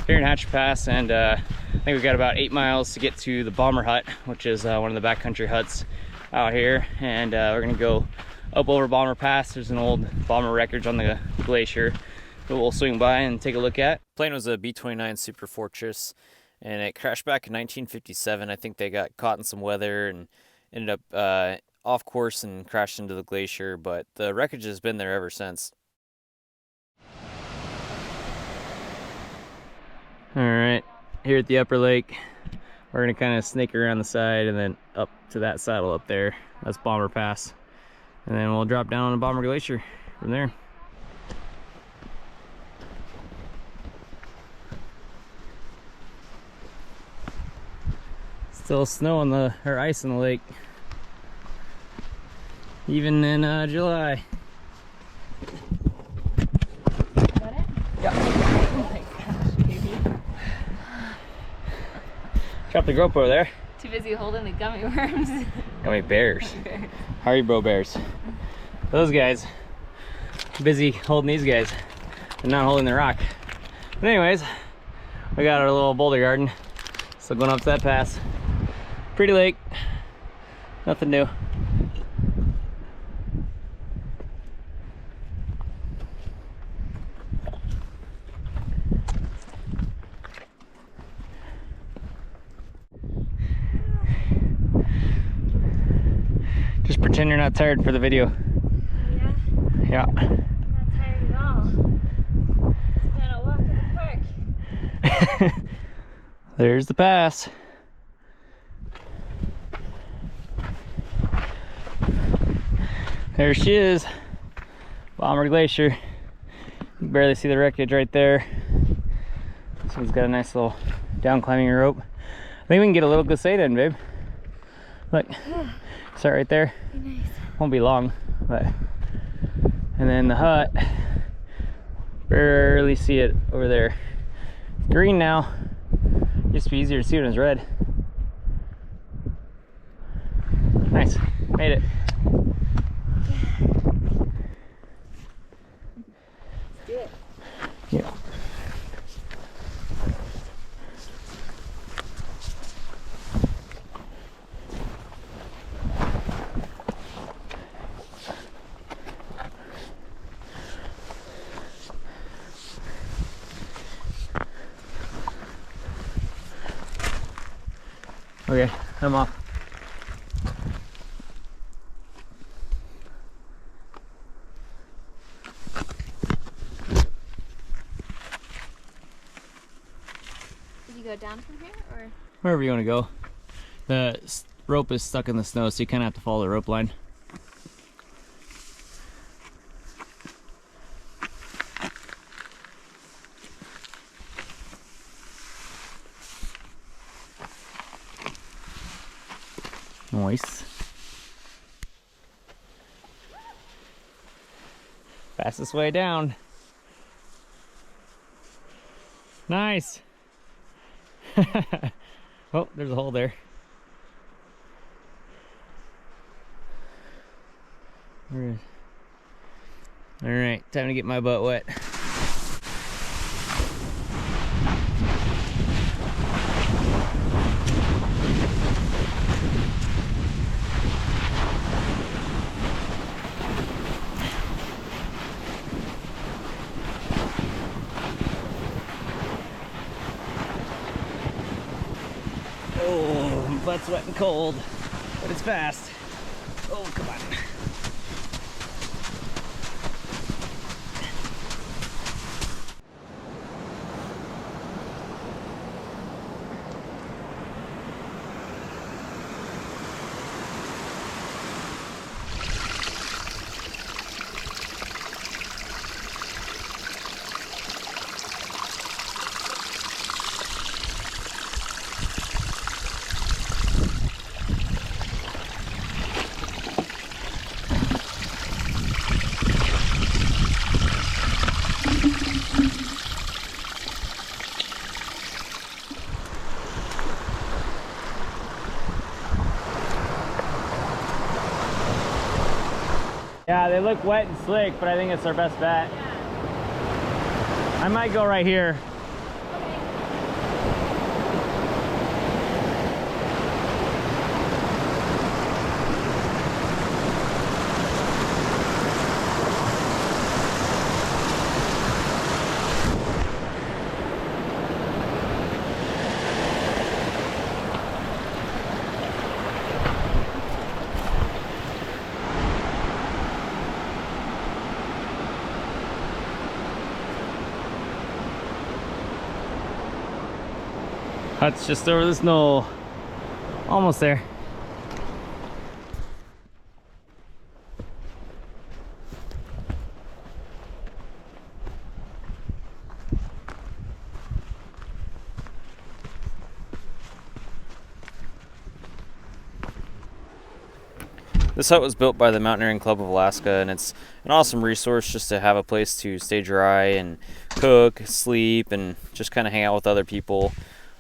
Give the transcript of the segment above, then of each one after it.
here in Hatchet Pass, and I think we've got about 8 miles to get to the Bomber Hut, which is one of the backcountry huts out here. And we're gonna go up over Bomber Pass. There's an old bomber wreckage on the glacier that we'll swing by and take a look at. The plane was a B-29 Super Fortress, and it crashed back in 1957. I think they got caught in some weather and ended up off course and crashed into the glacier, but the wreckage has been there ever since. All right, here at the upper lake, we're gonna kind of snake around the side and then up to that saddle up there. That's Bomber Pass. And then we'll drop down on the Bomber Glacier from there. Still snow on the, or ice in the lake, even in July. Got it? Yeah. Oh my gosh, baby. Drop the GoPro there. Too busy holding the gummy worms. Gummy bears. Haribo bears. Those guys, busy holding these guys and not holding the rock. But anyways, we got our little boulder garden. So going up to that pass. Pretty lake, nothing new. Just pretend you're not tired for the video. Yeah? Yeah. Not tired at all. It's been a walk in the park. There's the pass. There she is, Bomber Glacier. You can barely see the wreckage right there. So he's got a nice little down climbing rope. I think we can get a little glissade in, babe. Look, start right there. Nice. Won't be long, but. And then the hut, barely see it over there. It's green now. Used to be easier to see when it was red. Nice, made it. Let's do it. Yeah. Okay, I'm off. Did you go down from here, or? Wherever you want to go. The rope is stuck in the snow, so you kind of have to follow the rope line. Nice. Fastest way down. Nice. Oh, there's a hole there. All right, time to get my butt wet. Oh, my butt's wet and cold, but it's fast. Oh, come on. Yeah, they look wet and slick, but I think it's our best bet. Yeah. I might go right here. Okay. Hut's just over the snow. Almost there. This hut was built by the Mountaineering Club of Alaska, and it's an awesome resource just to have a place to stay dry and cook, sleep, and just kind of hang out with other people.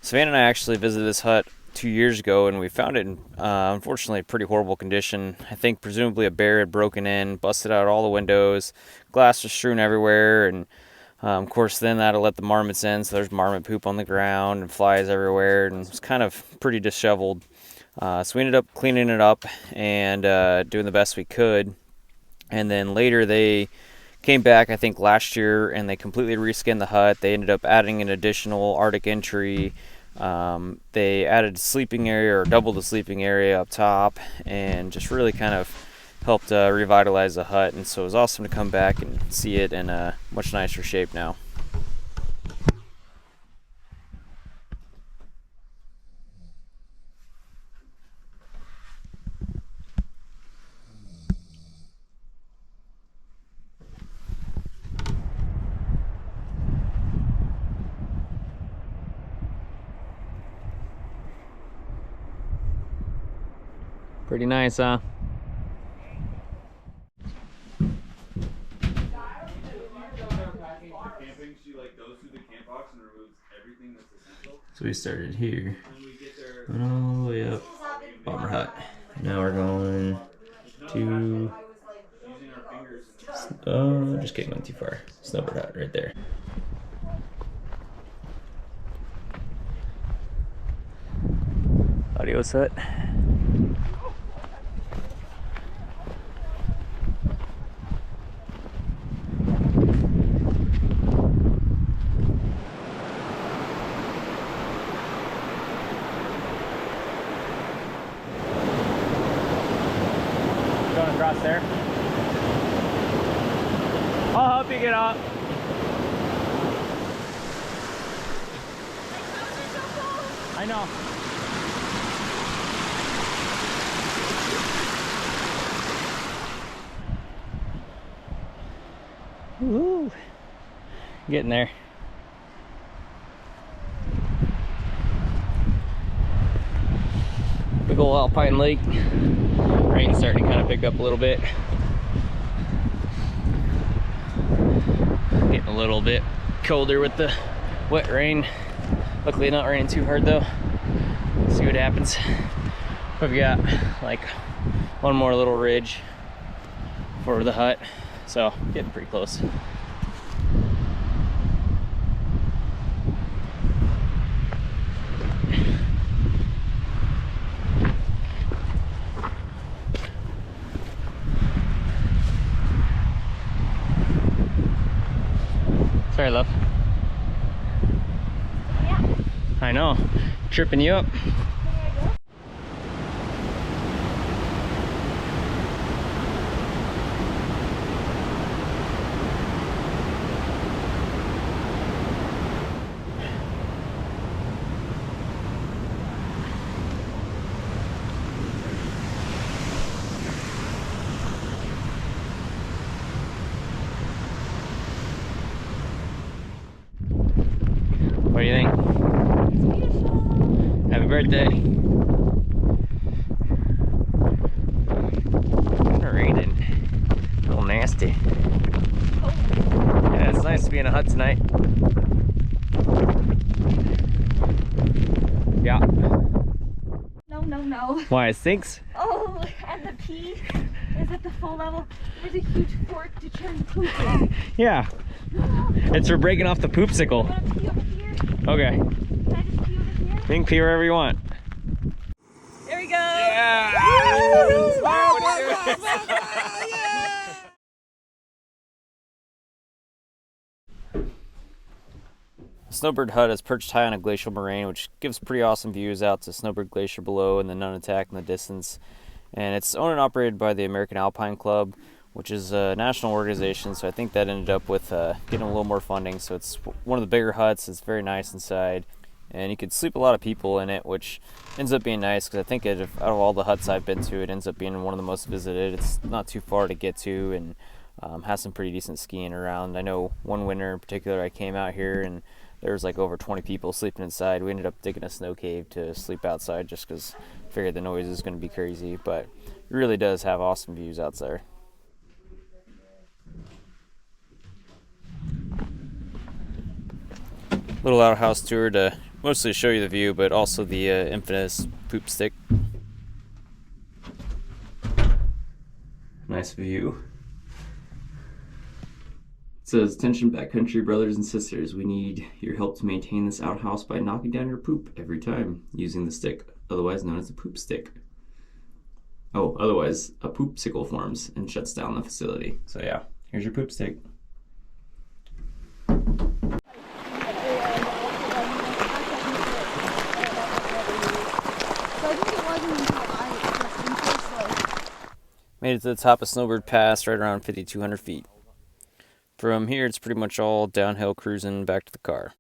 Savannah and I actually visited this hut 2 years ago, and we found it in, unfortunately, pretty horrible condition. I think presumably a bear had broken in, busted out all the windows, glass was strewn everywhere, and of course then that'll let the marmots in, so there's marmot poop on the ground and flies everywhere, and it's kind of pretty disheveled. So we ended up cleaning it up and doing the best we could. And then later they came back, I think last year, and they completely reskinned the hut. They ended up adding an additional Arctic entry. They added a sleeping area, or double the sleeping area up top, and just really kind of helped revitalize the hut. And so it was awesome to come back and see it in a much nicer shape now. Pretty nice, huh? So we started here, went all the way up, Bomber Hut. Now we're going to, just kidding, went too far. Snowbird Hut right there. Adios hut. Going across there. I'll help you get up. I know. Woo! Getting there. Big ol' alpine lake. Rain's starting to kind of pick up a little bit. Getting a little bit colder with the wet rain. Luckily not raining too hard though. See what happens. We've got like one more little ridge for the hut. So getting pretty close. Sorry, love. Yeah. I know. Tripping you up. What do you think? It's beautiful. Happy birthday. It's raining. A little nasty. Oh. Yeah, it's nice to be in a hut tonight. Yeah. No, no, no. Why, it stinks? Oh, and the pee is at the full level. There's a huge fork to turn poop in. Yeah. It's for breaking off the poopsicle. You want to pee over here? Okay. Can I just pee over here? You can pee wherever you want. There we go. Yeah! Snowbird Hut is perched high on a glacial moraine, which gives pretty awesome views out to Snowbird Glacier below and the Nunatak in the distance. And it's owned and operated by the American Alpine Club, which is a national organization, so I think that ended up with getting a little more funding. So it's one of the bigger huts. It's very nice inside. and you could sleep a lot of people in it, which ends up being nice because I think out of all the huts I've been to, it ends up being one of the most visited. It's not too far to get to, and has some pretty decent skiing around. I know one winter in particular I came out here and there was like over 20 people sleeping inside. We ended up digging a snow cave to sleep outside just because I figured the noise is going to be crazy, but it really does have awesome views out there. Little outhouse tour to mostly show you the view, but also the infamous poop stick. Nice view. It says, "Attention Backcountry brothers and sisters, we need your help to maintain this outhouse by knocking down your poop every time using the stick, otherwise known as a poop stick. Oh, otherwise a poop sickle forms and shuts down the facility." So yeah, here's your poop stick. Made it to the top of Snowbird Pass, right around 5,200 feet. From here, it's pretty much all downhill cruising back to the car.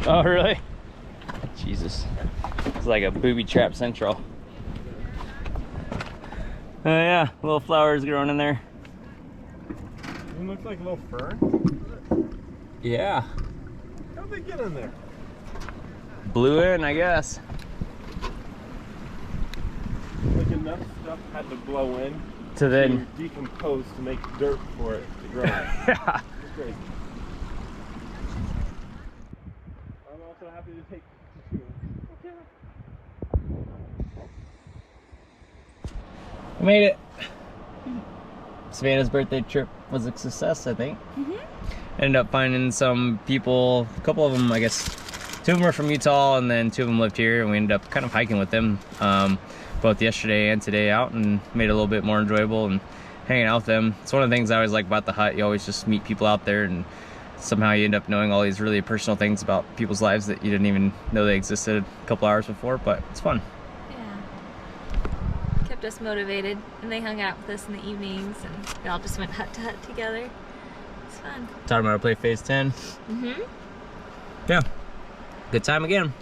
Oh, really? Jesus. It's like a booby trap central. Oh yeah, little flowers growing in there. It looks like a little fern. Yeah. How'd they get in there? Blew in, I guess. Like enough stuff had to blow in To then decompose to make dirt for it to grow. Yeah. It's crazy. I'm also happy to take pictures. We made it. Savannah's birthday trip was a success, I think. Ended up finding some people, a couple of them, I guess, 2 of them are from Utah and then 2 of them lived here, and we ended up kind of hiking with them both yesterday and today out, and made it a little bit more enjoyable and hanging out with them. It's one of the things I always like about the hut. You always just meet people out there, and somehow you end up knowing all these really personal things about people's lives that you didn't even know they existed a couple hours before, but it's fun. Kept us motivated, and they hung out with us in the evenings, and we all just went hut to hut together. It's fun. Talking about to play phase 10. Yeah. Good time again.